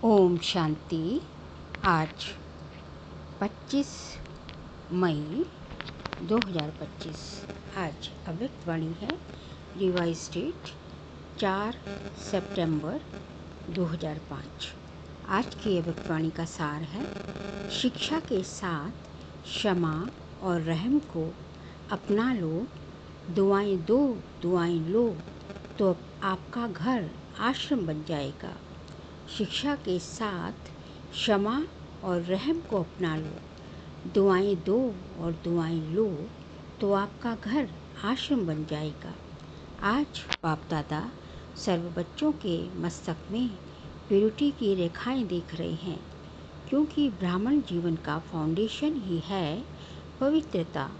ओम शांति। आज 25 मई 2025। आज अव्यक्तवाणी है। रिवाइज डेट 4 सितंबर 2005। आज की अव्यक्तवाणी का सार है, शिक्षा के साथ क्षमा और रहम को अपना लो। दुआएं दो, दुआएं लो, तो आपका घर आश्रम बन जाएगा। शिक्षा के साथ क्षमा और रहम को अपना लो। दुआएं दो और दुआएं लो, तो आपका घर आश्रम बन जाएगा। आज बाप दादा सर्व बच्चों के मस्तक में प्यूरिटी की रेखाएं देख रहे हैं, क्योंकि ब्राह्मण जीवन का फाउंडेशन ही है पवित्रता।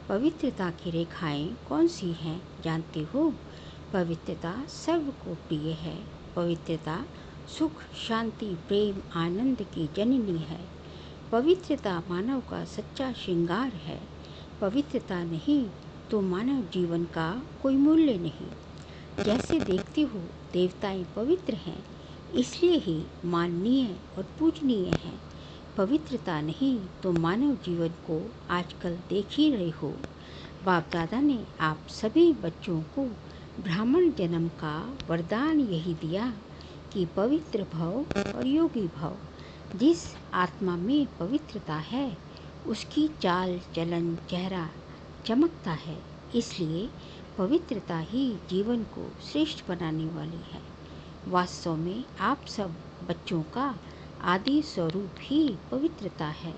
पवित्रता की रेखाएं कौन सी हैं जानते हो? पवित्रता सर्व को प्रिय है। पवित्रता सुख, शांति, प्रेम, आनंद की जननी है। पवित्रता मानव का सच्चा श्रृंगार है। पवित्रता नहीं तो मानव जीवन का कोई मूल्य नहीं। जैसे देखते हो देवताएं पवित्र हैं, इसलिए ही माननीय और पूजनीय हैं। पवित्रता नहीं तो मानव जीवन को आजकल देख ही रहे हो। बाप दादा ने आप सभी बच्चों को ब्राह्मण जन्म का वरदान यही दिया कि पवित्र भव और योगी भव। जिस आत्मा में पवित्रता है, उसकी चाल चलन चेहरा चमकता है। इसलिए पवित्रता ही जीवन को श्रेष्ठ बनाने वाली है। वास्तव में आप सब बच्चों का आदि स्वरूप ही पवित्रता है,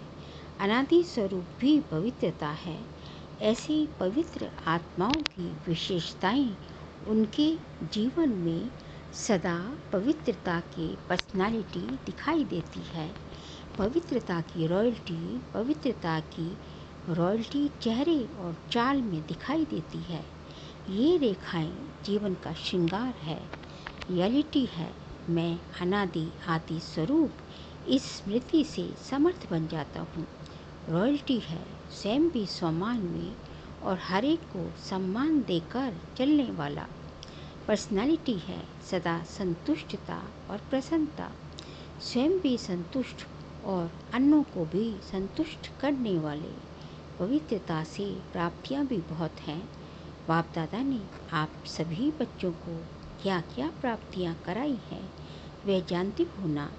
अनादि स्वरूप भी पवित्रता है। ऐसी पवित्र आत्माओं की विशेषताएं उनके जीवन में सदा पवित्रता की पर्सनालिटी दिखाई देती है। पवित्रता की रॉयल्टी चेहरे और चाल में दिखाई देती है। ये रेखाएं जीवन का श्रृंगार है, रियलिटी है। मैं अनादि आदि स्वरूप इस स्मृति से समर्थ बन जाता हूँ। रॉयल्टी है, स्वयं भी सम्मान में और हर एक को सम्मान देकर चलने वाला। पर्सनालिटी है, सदा संतुष्टता और प्रसन्नता, स्वयं भी संतुष्ट और अन्यों को भी संतुष्ट करने वाले। पवित्रता से प्राप्तियां भी बहुत हैं। बाप दादा ने आप सभी बच्चों को क्या क्या प्राप्तियां कराई हैं, वे जानते हो ना।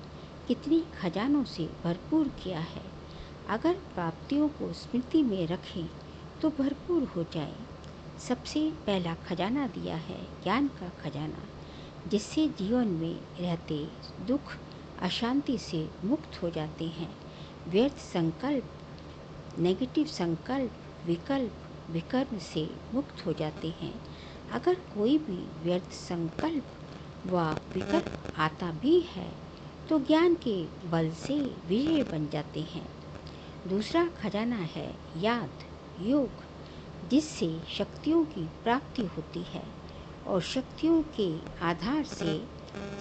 कितनी खजानों से भरपूर किया है। अगर प्राप्तियों को स्मृति में रखें तो भरपूर हो जाए। सबसे पहला खजाना दिया है ज्ञान का खजाना, जिससे जीवन में रहते दुख अशांति से मुक्त हो जाते हैं। व्यर्थ संकल्प, नेगेटिव संकल्प, विकल्प, विकर्म से मुक्त हो जाते हैं। अगर कोई भी व्यर्थ संकल्प व विकल्प आता भी है तो ज्ञान के बल से विजय बन जाते हैं। दूसरा खजाना है याद, योग, जिससे शक्तियों की प्राप्ति होती है और शक्तियों के आधार से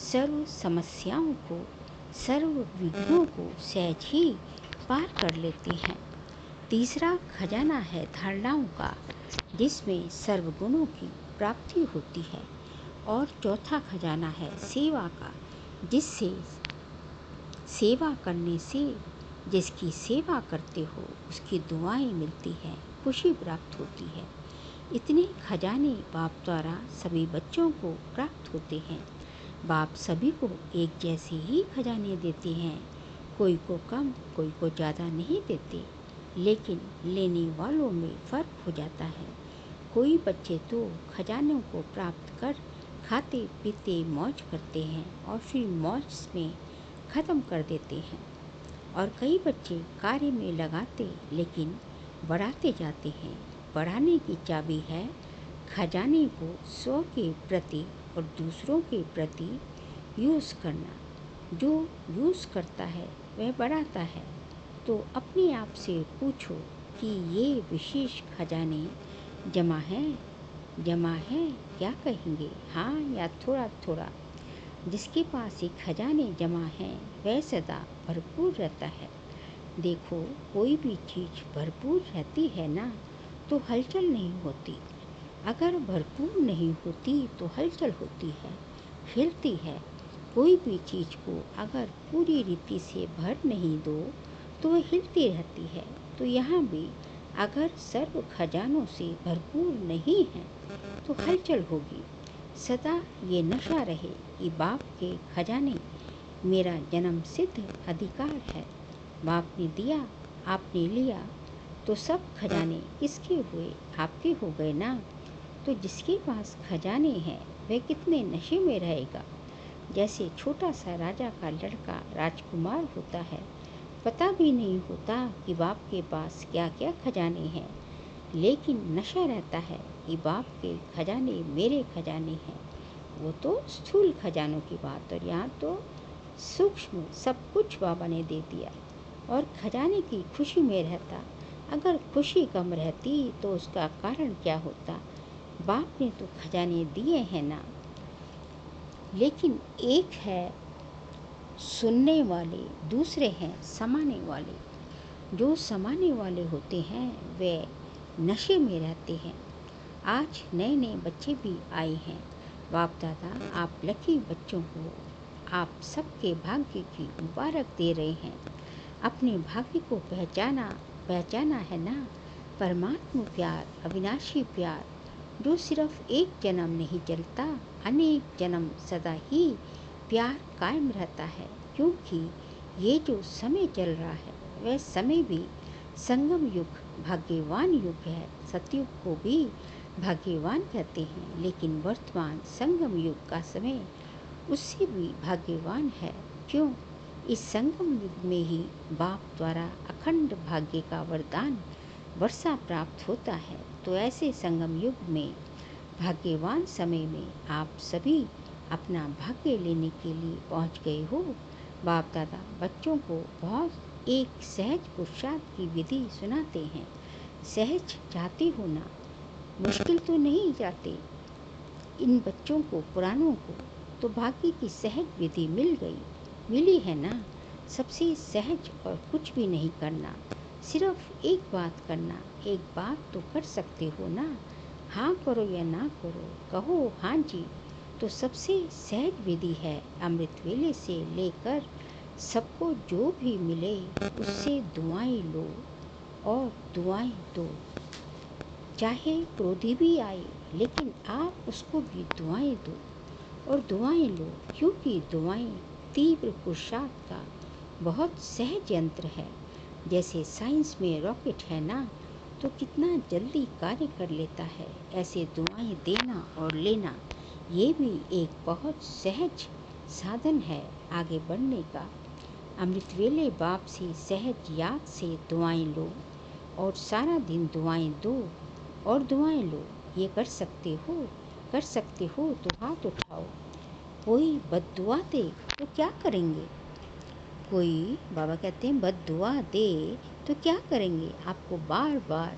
सर्व समस्याओं को, सर्व विघ्नों को सहज ही पार कर लेते हैं। तीसरा खजाना है धारणाओं का, जिसमें सर्व गुणों की प्राप्ति होती है। और चौथा खजाना है सेवा का, जिससे सेवा करने से जिसकी सेवा करते हो उसकी दुआएं मिलती हैं, खुशी प्राप्त होती है। इतने खजाने बाप द्वारा सभी बच्चों को प्राप्त होते हैं। बाप सभी को एक जैसे ही खजाने देते हैं, कोई को कम कोई को ज़्यादा नहीं देते, लेकिन लेने वालों में फ़र्क हो जाता है। कोई बच्चे तो खजानों को प्राप्त कर खाते पीते मौज करते हैं और फिर मौज में ख़त्म कर देते हैं। और कई बच्चे कार्य में लगाते लेकिन बढ़ाते जाते हैं। बढ़ाने की चाबी है खजाने को स्व के प्रति और दूसरों के प्रति यूज़ करना। जो यूज़ करता है वह बढ़ाता है। तो अपने आप से पूछो कि ये विशेष खजाने जमा है क्या कहेंगे, हाँ या थोड़ा थोड़ा। जिसके पास ये खजाने जमा हैं वह सदा भरपूर रहता है। देखो, कोई भी चीज़ भरपूर रहती है ना तो हलचल नहीं होती। अगर भरपूर नहीं होती तो हलचल होती है, हिलती है। कोई भी चीज़ को अगर पूरी रीति से भर नहीं दो तो वह हिलती रहती है। तो यहाँ भी अगर सर्व खजानों से भरपूर नहीं है तो हलचल होगी। सदा ये नशा रहे कि बाप के खजाने मेरा जन्म सिद्ध अधिकार है। बाप ने दिया, आपने लिया, तो सब खजाने किसके हुए? आपके हो गए ना। तो जिसके पास खजाने हैं वह कितने नशे में रहेगा। जैसे छोटा सा राजा का लड़का राजकुमार होता है, पता भी नहीं होता कि बाप के पास क्या क्या खजाने हैं, लेकिन नशा रहता है कि बाप के खजाने मेरे खजाने हैं। वो तो स्थूल खजानों की बात, और यहाँ तो सूक्ष्म सब कुछ बाबा ने दे दिया। और खजाने की खुशी में रहता। अगर खुशी कम रहती तो उसका कारण क्या होता? बाप ने तो खजाने दिए हैं ना। लेकिन एक है सुनने वाले, दूसरे हैं समाने वाले। जो समाने वाले होते हैं वे नशे में रहते हैं। आज नए नए बच्चे भी आए हैं। बाप दादा आप लकी बच्चों को आप सबके भाग्य की मुबारक दे रहे हैं। अपने भाग्य को पहचाना है ना। परमात्मा प्यार, अविनाशी प्यार, जो सिर्फ एक जन्म नहीं चलता, अनेक जन्म सदा ही प्यार कायम रहता है। क्योंकि ये जो समय चल रहा है वह समय भी संगम युग, भाग्यवान युग है। सतयुग को भी भाग्यवान कहते हैं, लेकिन वर्तमान संगम युग का समय उससे भी भाग्यवान है। क्यों? इस संगम युग में ही बाप द्वारा अखंड भाग्य का वरदान वर्षा प्राप्त होता है। तो ऐसे संगम युग में भाग्यवान समय में आप सभी अपना भाग्य लेने के लिए पहुंच गए हो। बाप दादा बच्चों को बहुत एक सहज पुरुषार्थ की विधि सुनाते हैं। सहज जाते हो ना, मुश्किल तो नहीं जाते। इन बच्चों को, पुरानों को तो भाग्य की सहज विधि मिली है ना। सबसे सहज, और कुछ भी नहीं करना, सिर्फ एक बात करना। एक बात तो कर सकते हो ना। हाँ करो या ना करो, कहो हाँ जी, तो सबसे सहज विधि है। अमृत वेले से लेकर सबको जो भी मिले उससे दुआएं लो और दुआएं दो। चाहे क्रोधी भी आए लेकिन आप उसको भी दुआएं दो और दुआएं लो, क्योंकि दुआएं तीव्र पुरुषार्थ का बहुत सहज यंत्र है। जैसे साइंस में रॉकेट है ना, तो कितना जल्दी कार्य कर लेता है, ऐसे दुआएं देना और लेना ये भी एक बहुत सहज साधन है आगे बढ़ने का। अमृत वेले बाप से सहज याद से दुआएं लो और सारा दिन दुआएं दो और दुआएं लो। ये कर सकते हो तो हाथ उठाओ। कोई बद्दुआ दे तो क्या करेंगे? कोई, बाबा कहते हैं, बद्दुआ दे तो क्या करेंगे? आपको बार बार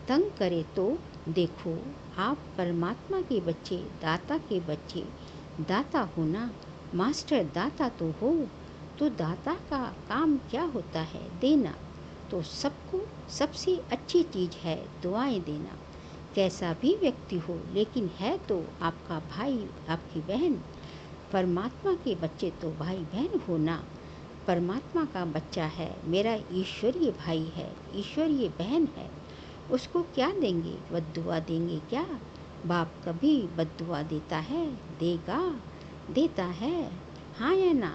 तंग करे तो देखो, आप परमात्मा के बच्चे, दाता के बच्चे, दाता हो ना। मास्टर दाता तो हो। तो दाता का काम क्या होता है? देना। तो सबको सबसे अच्छी चीज़ है दुआएं देना। कैसा भी व्यक्ति हो, लेकिन है तो आपका भाई, आपकी बहन। परमात्मा के बच्चे तो भाई बहन हो ना। परमात्मा का बच्चा है, मेरा ईश्वरीय भाई है, ईश्वरीय बहन है। उसको क्या देंगे? बद्दुआ देंगे क्या? बाप कभी बद्दुआ देता है? देता है। हाँ या ना?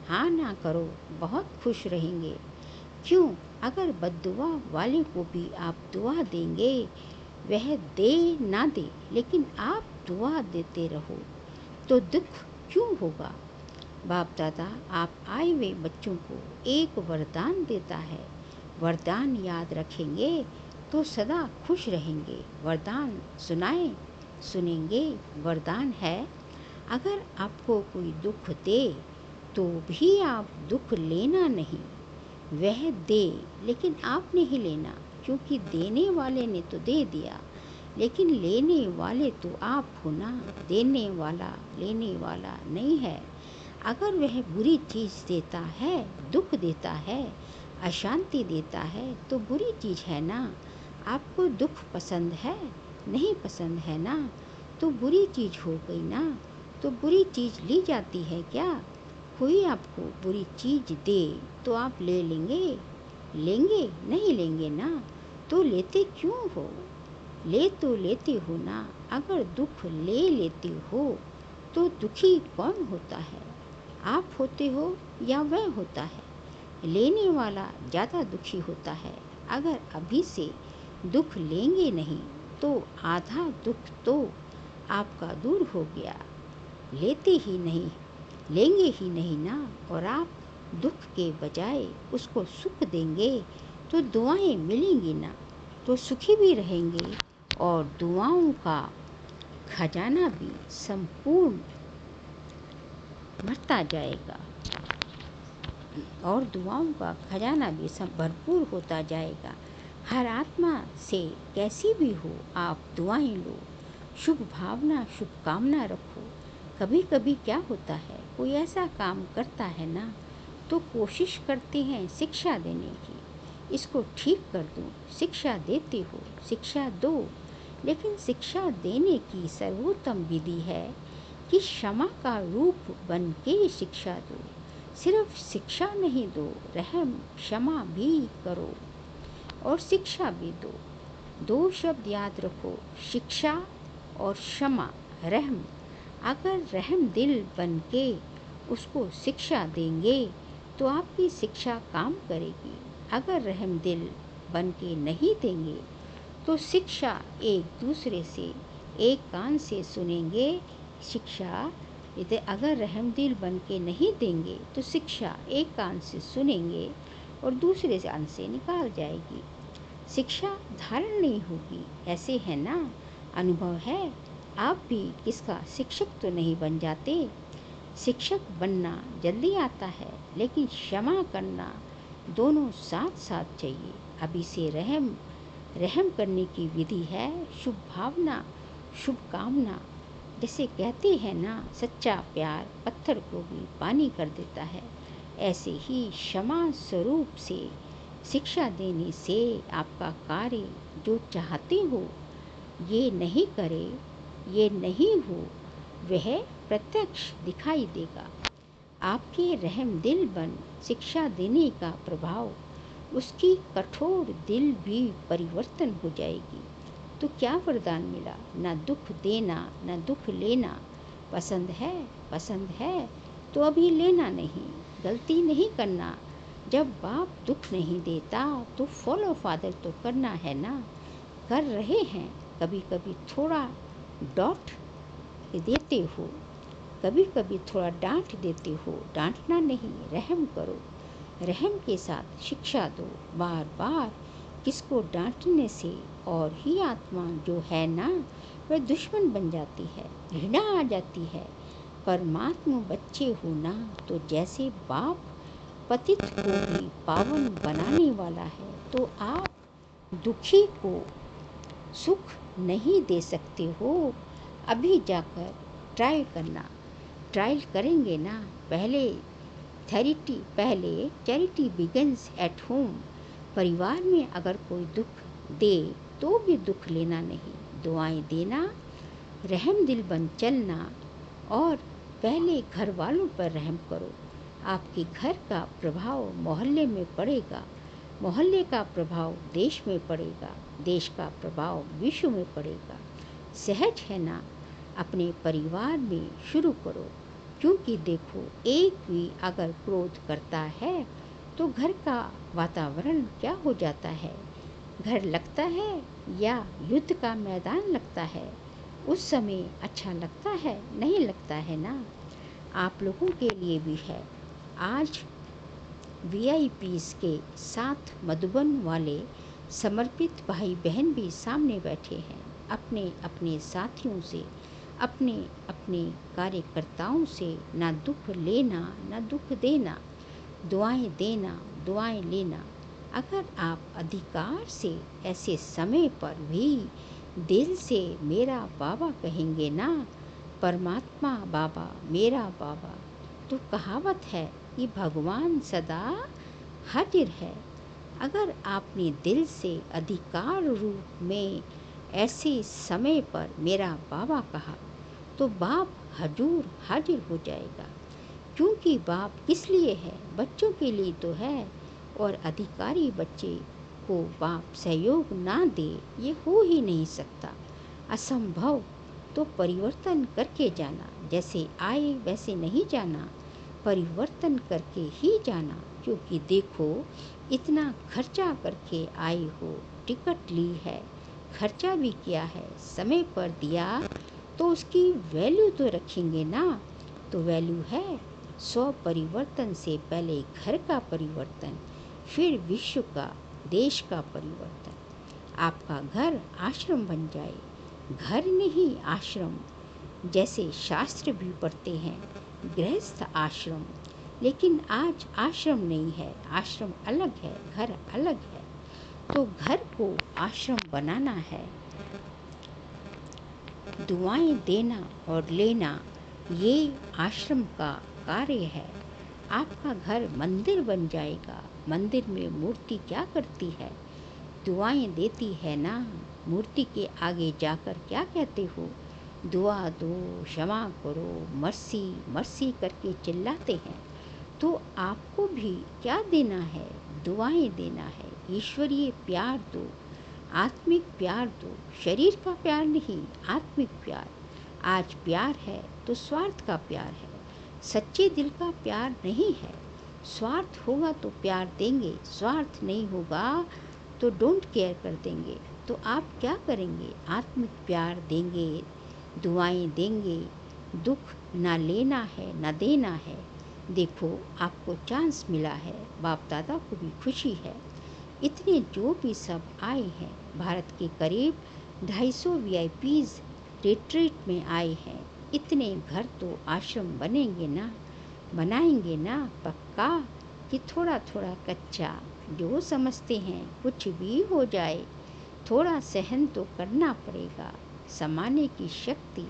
हाँ ना करो, बहुत खुश रहेंगे। क्यों? अगर बद्दुआ वाले को भी आप दुआ देंगे, वह दे ना दे, लेकिन आप दुआ देते रहो, तो दुख क्यों होगा? बाप दादा आप आए हुए बच्चों को एक वरदान देता है। वरदान याद रखेंगे तो सदा खुश रहेंगे। वरदान सुनेंगे। वरदान है, अगर आपको कोई दुख दे तो भी आप दुख लेना नहीं। वह दे लेकिन आप नहीं लेना, क्योंकि देने वाले ने तो दे दिया, लेकिन लेने वाले तो आप हो ना। देने वाला लेने वाला नहीं है। अगर वह बुरी चीज़ देता है, दुख देता है, अशांति देता है, तो बुरी चीज़ है ना। आपको दुख पसंद है? नहीं पसंद है ना, तो बुरी चीज़ हो गई ना। तो बुरी चीज़ ली जाती है क्या? कोई आपको बुरी चीज़ दे तो आप ले लेंगे? लेंगे? नहीं लेंगे ना, तो लेते क्यों हो? ले तो लेते हो ना। अगर दुख ले लेते हो तो दुखी कौन होता है? आप होते हो या वह होता है? लेने वाला ज़्यादा दुखी होता है। अगर अभी से दुख लेंगे नहीं तो आधा दुख तो आपका दूर हो गया। लेते ही नहीं, लेंगे ही नहीं ना, और आप दुख के बजाय उसको सुख देंगे तो दुआएं मिलेंगी ना, तो सुखी भी रहेंगे और दुआओं का खजाना भी संपूर्ण भरता जाएगा और दुआओं का खजाना भी सब भरपूर होता जाएगा। हर आत्मा से कैसी भी हो आप दुआएं लो, शुभ भावना शुभकामना रखो। कभी कभी क्या होता है, कोई ऐसा काम करता है ना तो कोशिश करते हैं शिक्षा देने की, इसको ठीक कर दो। शिक्षा देते हो, शिक्षा दो, लेकिन शिक्षा देने की सर्वोत्तम विधि है कि क्षमा का रूप बन के शिक्षा दो। सिर्फ शिक्षा नहीं दो, रहम क्षमा भी करो और शिक्षा भी दो। दो शब्द याद रखो, शिक्षा और क्षमा, रहम। अगर रहम दिल बन के उसको शिक्षा देंगे तो आपकी शिक्षा काम करेगी। अगर रहम दिल बन के नहीं देंगे तो शिक्षा एक दूसरे से एक कान से सुनेंगे। शिक्षा अगर रहम दिल बन के नहीं देंगे तो शिक्षा एक कान से सुनेंगे और दूसरे कान से निकाल जाएगी। शिक्षा धारण नहीं होगी, ऐसे है ना, अनुभव है। आप भी किसका शिक्षक तो नहीं बन जाते। शिक्षक बनना जल्दी आता है, लेकिन क्षमा करना दोनों साथ साथ चाहिए। अभी से रहम करने की विधि है शुभ भावना शुभकामना। जैसे कहते हैं ना, सच्चा प्यार पत्थर को भी पानी कर देता है, ऐसे ही क्षमा स्वरूप से शिक्षा देने से आपका कार्य जो चाहते हो ये नहीं करे, ये नहीं हो, वह प्रत्यक्ष दिखाई देगा। आपके रहम दिल बन शिक्षा देने का प्रभाव उसकी कठोर दिल भी परिवर्तन हो जाएगी। तो क्या वरदान मिला? न दुख देना न दुख लेना। पसंद है? पसंद है तो अभी लेना नहीं, गलती नहीं करना। जब बाप दुख नहीं देता तो फॉलो फादर तो करना है ना, कर रहे हैं। कभी कभी थोड़ा डॉट देते हो, कभी कभी थोड़ा डांट देते हो, डांटना नहीं, रहम करो। रहम के साथ शिक्षा दो। बार बार किसको डांटने से और ही आत्मा जो है ना वह दुश्मन बन जाती है, घृणा आ जाती है। परमात्मा बच्चे हो ना, तो जैसे बाप पतित को भी पावन बनाने वाला है, तो आप दुखी को सुख नहीं दे सकते हो। अभी जाकर ट्राई करना, ट्रायल करेंगे ना। पहले चैरिटी बिगिंस एट होम। परिवार में अगर कोई दुख दे तो भी दुख लेना नहीं, दुआएं देना, रहम दिल बन चलना और पहले घर वालों पर रहम करो। आपके घर का प्रभाव मोहल्ले में पड़ेगा, मोहल्ले का प्रभाव देश में पड़ेगा, देश का प्रभाव विश्व में पड़ेगा। सहज है ना, अपने परिवार में शुरू करो। क्योंकि देखो, एक भी अगर क्रोध करता है तो घर का वातावरण क्या हो जाता है? घर लगता है या युद्ध का मैदान लगता है? उस समय अच्छा लगता है? नहीं लगता है ना। आप लोगों के लिए भी है। आज VIPs के साथ मधुबन वाले समर्पित भाई बहन भी सामने बैठे हैं। अपने अपने साथियों से, अपने अपने कार्यकर्ताओं से ना दुख लेना ना दुख देना, दुआएं देना दुआएं लेना। अगर आप अधिकार से ऐसे समय पर भी दिल से मेरा बाबा कहेंगे ना, परमात्मा बाबा मेरा बाबा, तो कहावत है कि भगवान सदा हाजिर है। अगर आपने दिल से अधिकार रूप में ऐसे समय पर मेरा बाबा कहा तो बाप हजूर हाजिर हो जाएगा। क्योंकि बाप किस लिए है? बच्चों के लिए तो है। और अधिकारी बच्चे को बाप सहयोग ना दे, ये हो ही नहीं सकता, असंभव। तो परिवर्तन करके जाना, जैसे आए वैसे नहीं जाना, परिवर्तन करके ही जाना। क्योंकि देखो, इतना खर्चा करके आए हो, टिकट ली है, खर्चा भी किया है, समय पर दिया, तो उसकी वैल्यू तो रखेंगे ना। तो वैल्यू है 100 परिवर्तन से पहले घर का परिवर्तन, फिर विश्व का, देश का परिवर्तन। आपका घर आश्रम बन जाए, घर नहीं आश्रम। जैसे शास्त्र भी पढ़ते हैं, गृहस्थ आश्रम, लेकिन आज आश्रम नहीं है, आश्रम अलग है, घर अलग है। तो घर को आश्रम बनाना है। दुआएं देना और लेना, ये आश्रम का कार्य है। आपका घर मंदिर बन जाएगा। मंदिर में मूर्ति क्या करती है? दुआएं देती है ना। मूर्ति के आगे जाकर क्या कहते हो? दुआ दो, क्षमा करो, मर्सी मर्सी करके चिल्लाते हैं। तो आपको भी क्या देना है? दुआएं देना है। ईश्वरीय प्यार दो, आत्मिक प्यार दो, शरीर का प्यार नहीं, आत्मिक प्यार। आज प्यार है तो स्वार्थ का प्यार है, सच्चे दिल का प्यार नहीं है। स्वार्थ होगा तो प्यार देंगे, स्वार्थ नहीं होगा तो डोंट केयर कर देंगे। तो आप क्या करेंगे? आत्मिक प्यार देंगे, दुआएं देंगे। दुख ना लेना है ना देना है। देखो, आपको चांस मिला है, बाप दादा को भी खुशी है। इतने जो भी सब आए हैं, भारत के करीब 250 VIPs रिट्रीट में आए हैं। इतने घर तो आश्रम बनेंगे ना, बनाएंगे ना, पक्का कि थोड़ा थोड़ा कच्चा। जो समझते हैं कुछ भी हो जाए, थोड़ा सहन तो करना पड़ेगा। समाने की शक्ति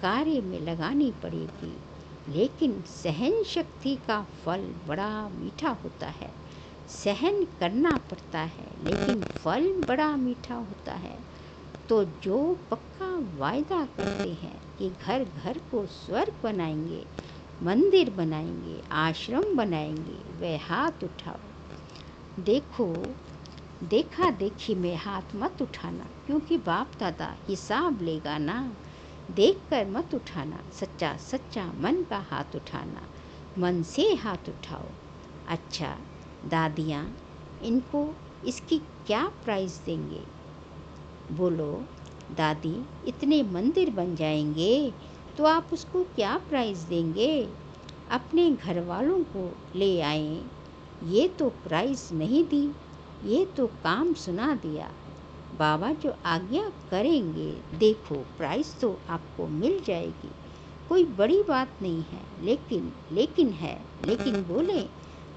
कार्य में लगानी पड़ेगी। लेकिन सहन शक्ति का फल बड़ा मीठा होता है। सहन करना पड़ता है, लेकिन फल बड़ा मीठा होता है। तो जो पक्का वायदा करते हैं कि घर घर को स्वर्ग बनाएंगे, मंदिर बनाएंगे, आश्रम बनाएंगे, वे हाथ उठाओ। देखो, देखा देखी में हाथ मत उठाना, क्योंकि बाप दादा हिसाब लेगा ना। देखकर मत उठाना, सच्चा सच्चा मन का हाथ उठाना। मन से हाथ उठाओ। अच्छा दादियाँ, इनको इसकी क्या प्राइस देंगे? बोलो दादी, इतने मंदिर बन जाएंगे तो आप उसको क्या प्राइस देंगे? अपने घर वालों को ले आए। ये तो प्राइस नहीं दी, ये तो काम सुना दिया। बाबा जो आज्ञा करेंगे, देखो प्राइस तो आपको मिल जाएगी। कोई बड़ी बात नहीं है, लेकिन है, लेकिन बोले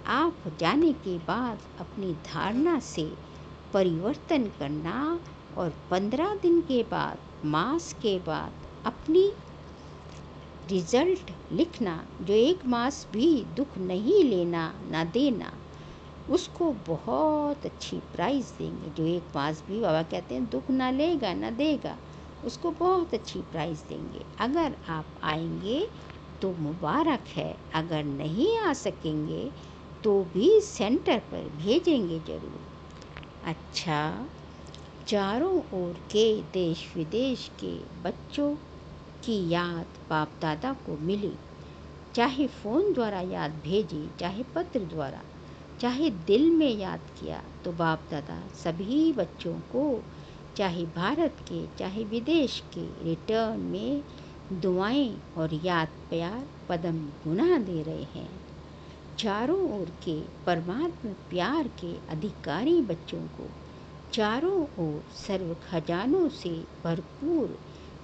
आप जाने के बाद अपनी धारणा से परिवर्तन करना, और 15 दिन के बाद, मास के बाद अपनी रिजल्ट लिखना। जो 1 मास भी दुख नहीं लेना ना देना, उसको बहुत अच्छी प्राइस देंगे। जो 1 मास भी, बाबा कहते हैं, दुख ना लेगा ना देगा, उसको बहुत अच्छी प्राइस देंगे। अगर आप आएंगे तो मुबारक है, अगर नहीं आ सकेंगे तो भी सेंटर पर भेजेंगे ज़रूर। अच्छा, चारों ओर के देश विदेश के बच्चों की याद बाप दादा को मिली। चाहे फ़ोन द्वारा याद भेजी, चाहे पत्र द्वारा, चाहे दिल में याद किया, तो बाप दादा सभी बच्चों को, चाहे भारत के चाहे विदेश के, रिटर्न में दुआएं और याद प्यार पदम गुना दे रहे हैं। चारों ओर के परमात्मा प्यार के अधिकारी बच्चों को, चारों ओर सर्व खजानों से भरपूर,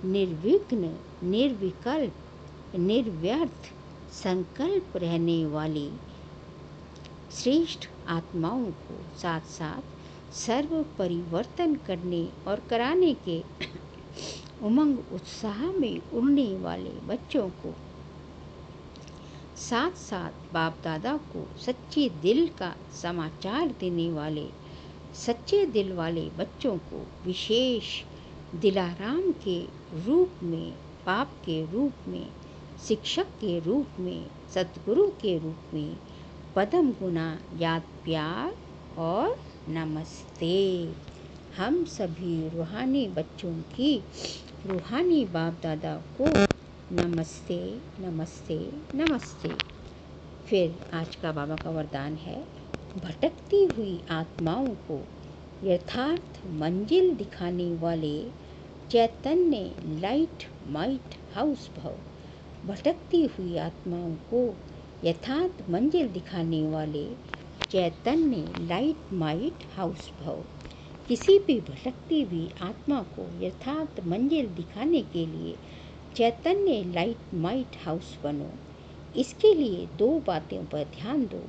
निर्विघ्न, निर्विकल्प, निर्व्यर्थ संकल्प रहने वाली श्रेष्ठ आत्माओं को, साथ साथ सर्व परिवर्तन करने और कराने के उमंग उत्साह में उड़ने वाले बच्चों को, साथ साथ बाप दादा को सच्चे दिल का समाचार देने वाले सच्चे दिल वाले बच्चों को, विशेष दिलाराम के रूप में, बाप के रूप में शिक्षक के रूप में, सतगुरु के रूप में पदम गुना याद प्यार और नमस्ते। हम सभी रूहानी बच्चों की रूहानी बाप दादा को नमस्ते नमस्ते नमस्ते। फिर आज का बाबा का वरदान है, भटकती हुई आत्माओं को यथार्थ मंजिल दिखाने वाले चैतन्य लाइट माइट हाउस भव। भटकती हुई आत्माओं को यथार्थ मंजिल दिखाने वाले चैतन्य लाइट माइट हाउस भव। किसी भी भटकती हुई आत्मा को यथार्थ मंजिल दिखाने के लिए चैतन्य लाइट माइट हाउस बनो। इसके लिए 2 बातों पर ध्यान दो।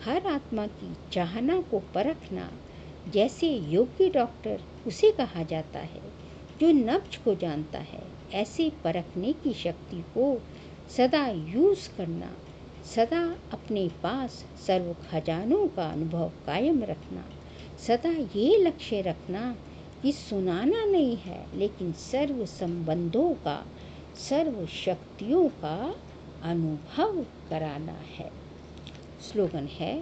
हर आत्मा की चाहना को परखना, जैसे योग्य डॉक्टर उसे कहा जाता है जो नब्ज को जानता है, ऐसे परखने की शक्ति को सदा यूज़ करना। सदा अपने पास सर्व खजानों का अनुभव कायम रखना। सदा ये लक्ष्य रखना कि सुनाना नहीं है, लेकिन सर्व संबंधों का, सर्व शक्तियों का अनुभव कराना है। स्लोगन है,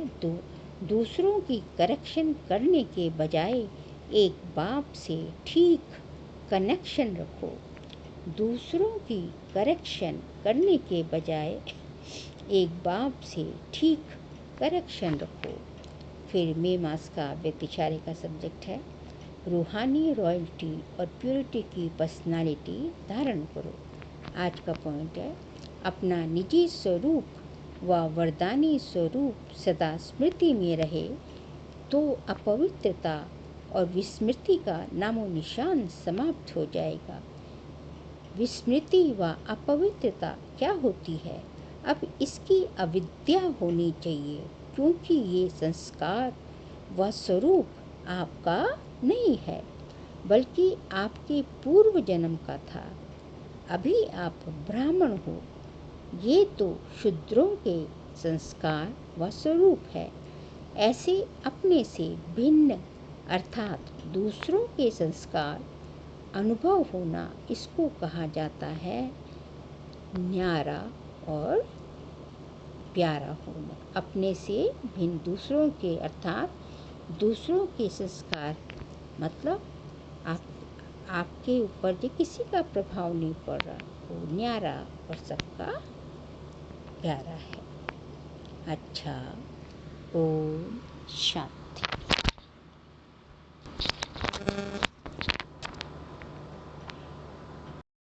दूसरों की करेक्शन करने के बजाय एक बाप से ठीक कनेक्शन रखो। दूसरों की करेक्शन करने के बजाय एक बाप से ठीक करेक्शन रखो। फिर मई मास का व्यक्तिचार्य का सब्जेक्ट है, रूहानी रॉयल्टी और प्योरिटी की पर्सनालिटी धारण करो। आज का पॉइंट है, अपना निजी स्वरूप व वरदानी स्वरूप सदा स्मृति में रहे तो अपवित्रता और विस्मृति का नामो निशान समाप्त हो जाएगा। विस्मृति व अपवित्रता क्या होती है? अब इसकी अविद्या होनी चाहिए, क्योंकि ये संस्कार व स्वरूप आपका नहीं है, बल्कि आपके पूर्व जन्म का था। अभी आप ब्राह्मण हो। ये तो शूद्रों के संस्कार व स्वरूप है। ऐसे अपने से भिन्न अर्थात दूसरों के संस्कार अनुभव होना, इसको कहा जाता है न्यारा और प्यारा होना। अपने से भिन्न दूसरों के अर्थात दूसरों के संस्कार मतलब आपके ऊपर जो किसी का प्रभाव नहीं पड़ रहा, वो न्यारा और सबका प्यारा है। अच्छा, ओम शांति।